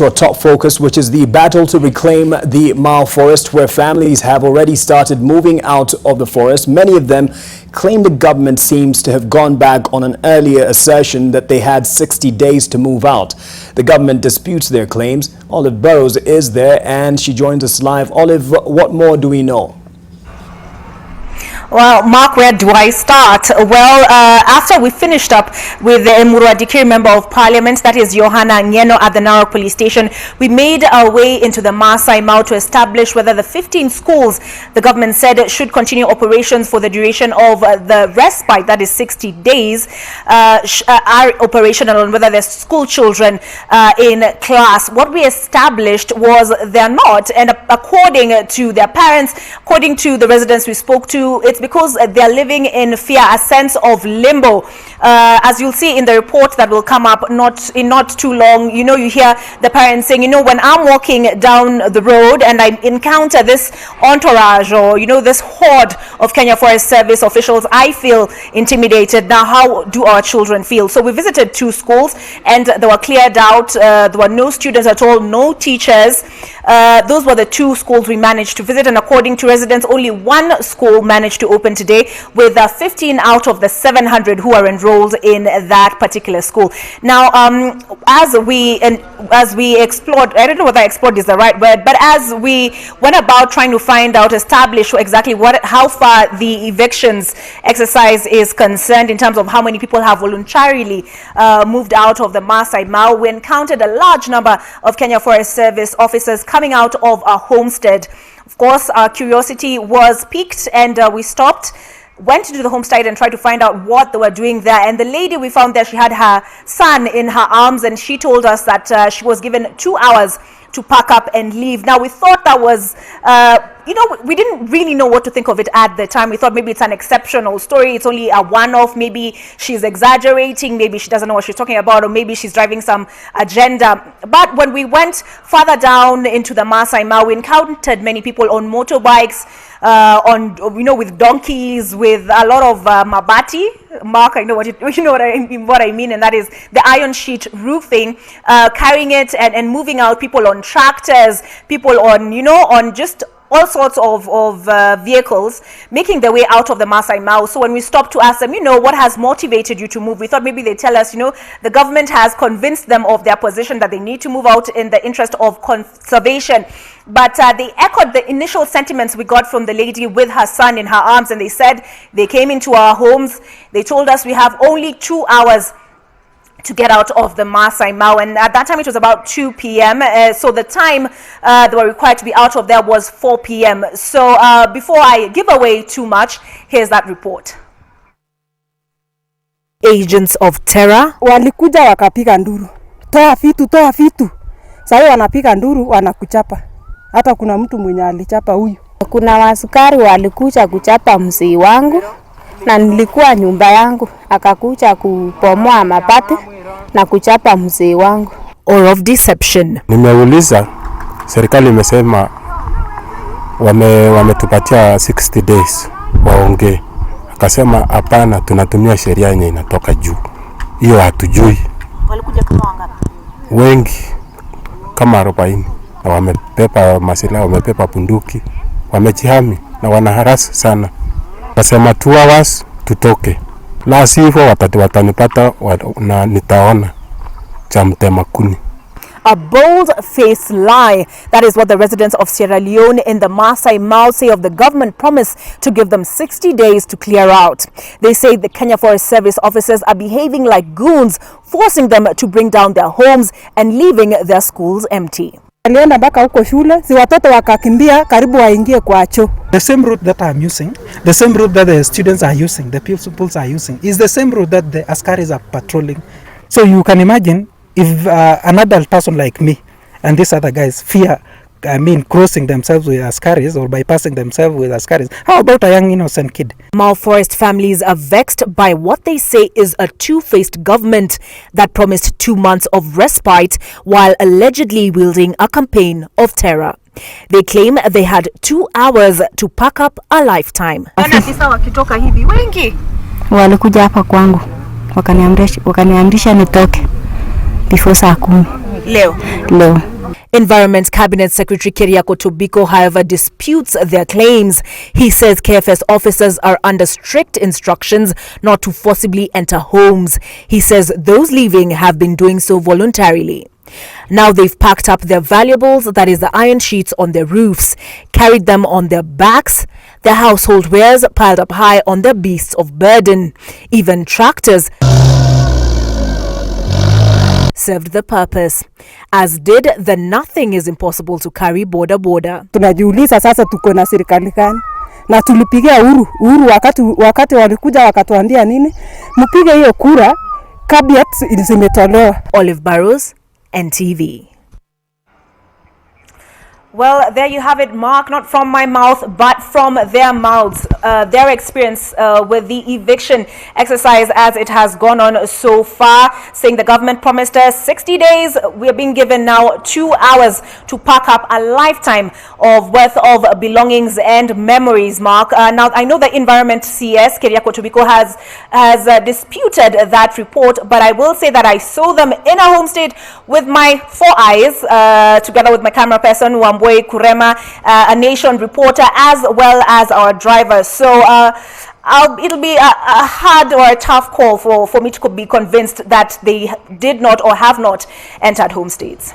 to our top focus, which is the battle to reclaim the Mau forest, where families have already started moving out of the forest. Many of them claim the government seems to have gone back on an earlier assertion that they had 60 days to move out. The government disputes their claims. Olive Burrows is there and she joins us live. Olive, what more do we know? Well, Mark, where do I start? Well, after we finished up with the Emurua Dikiri Member of Parliament, that is Johanna Ngeno, at the Narok Police Station, we made our way into the Maasai Mau to establish whether the 15 schools the government said should continue operations for the duration of the respite, that is 60 days, are operational, and whether there's school children in class. What we established was they're not, and according to their parents, according to the residents we spoke to, it's because they're living in fear, a sense of limbo. As you'll see in the report that will come up not too long, you hear the parents saying, when I'm walking down the road and I encounter this entourage or, this horde of Kenya Forest Service officials, I feel intimidated. Now, how do our children feel? So we visited 2 schools and they were cleared out. There were no students at all, no teachers. Those were the 2 schools we managed to visit, and according to residents, only 1 school managed to open today, with 15 out of the 700 who are enrolled in that particular school. Now, as we explored, I don't know whether explored is the right word, but as we went about trying to find out, establish exactly how far the evictions exercise is concerned in terms of how many people have voluntarily moved out of the Maasai Mau, we encountered a large number of Kenya Forest Service officers coming out of a homestead. Of course, our curiosity was piqued, and we stopped, went into the homestead and tried to find out what they were doing there. And the lady we found there, she had her son in her arms, and she told us that she was given 2 hours to pack up and leave. Now, we thought that was, we didn't really know what to think of it at the time. We thought maybe it's an exceptional story. It's only a one-off. Maybe she's exaggerating. Maybe she doesn't know what she's talking about, or maybe she's driving some agenda. But when we went further down into the Maasai Mau, we encountered many people on motorbikes, with donkeys, with a lot of mabati. Mark, I know what I mean, and that is the iron sheet roofing, carrying it and moving out, people on tractors, people on just all sorts of vehicles, making their way out of the Maasai Mau. So when we stopped to ask them, what has motivated you to move, we thought maybe they tell us, the government has convinced them of their position that they need to move out in the interest of conservation. But they echoed the initial sentiments we got from the lady with her son in her arms, and they said they came into our homes. They told us we have only 2 hours to get out of the Maasai Mau, and at that time it was about 2 p.m. So the time they were required to be out of there was 4 p.m. So before I give away too much, here's that report. Agents of terror walikuja wakapiga nduru, toa vitu. Sasa wanapiga nduru, wanakuchapa. Hata kuna mtu mwenye alichapa huyu. Kuna wasukari walikuja kuchapa mzee wangu, na nilikuwa nyumba yangu, akakuja kupomoa mabati na kuchapa mzee wangu. Or of deception. Nimeuliza, serikali imesema wametupatia 60 days waongee. Akasema hapana, tunatumia sheria yenye inatoka juu. Hiyo hatujui. Walikuja kama wangapi? Wengi kama 40, na wamepepa masilaha, wamepepa bunduki, wamejihami na wanaharasi sana. Kasema 2 hours tutoke, la sivyo watanipata na nitaona cha mtema kuni. A bold-faced lie. That is what the residents of Sierra Leone in the Maasai Mau say of the government promise to give them 60 days to clear out. They say the Kenya Forest Service officers are behaving like goons, forcing them to bring down their homes and leaving their schools empty. Alienda mpaka huko shule, si watoto wakakimbia karibu waingie kwa choo. The same route that I'm using, the same route that the students are using, the pupils are using, is the same route that the askaris are patrolling. So you can imagine if an adult person like me and these other guys fear, crossing themselves with askaris or bypassing themselves with askaris, how about a young innocent kid? Mau forest families are vexed by what they say is a two-faced government that promised 2 months of respite while allegedly wielding a campaign of terror. They claim they had 2 hours to pack up a lifetime. Wakitoka hivi wengi walikuja hapa kwangu wakaniamrisha nitoke before saa 10. Leo. Environment Cabinet Secretary Keriako Tobiko, however, disputes their claims. He says KFS officers are under strict instructions not to forcibly enter homes. He says those leaving have been doing so voluntarily. Now they've packed up their valuables, that is the iron sheets on their roofs, carried them on their backs, their household wares piled up high on their beasts of burden. Even tractors served the purpose, as did the nothing is impossible to carry border. Tunajiuliza sasa tuko na serikali gani? Na tulipigia uhuru wakati walikuja wakatuambia nini? Mpige hiyo kura kabla zimetolewa. Olive Barrows, NTV. Well, there you have it, Mark, not from my mouth, but from their mouths, their experience with the eviction exercise as it has gone on so far, saying the government promised us 60 days. We're being given now 2 hours to pack up a lifetime of worth of belongings and memories, Mark. Now, I know the Environment CS, Keriako Tobiko, has disputed that report, but I will say that I saw them in a homestead with my 4 eyes, together with my camera person, Wambwe Kurema, a Nation reporter, as well as our driver. So it'll be a hard or a tough call for me to be convinced that they did not or have not entered homesteads.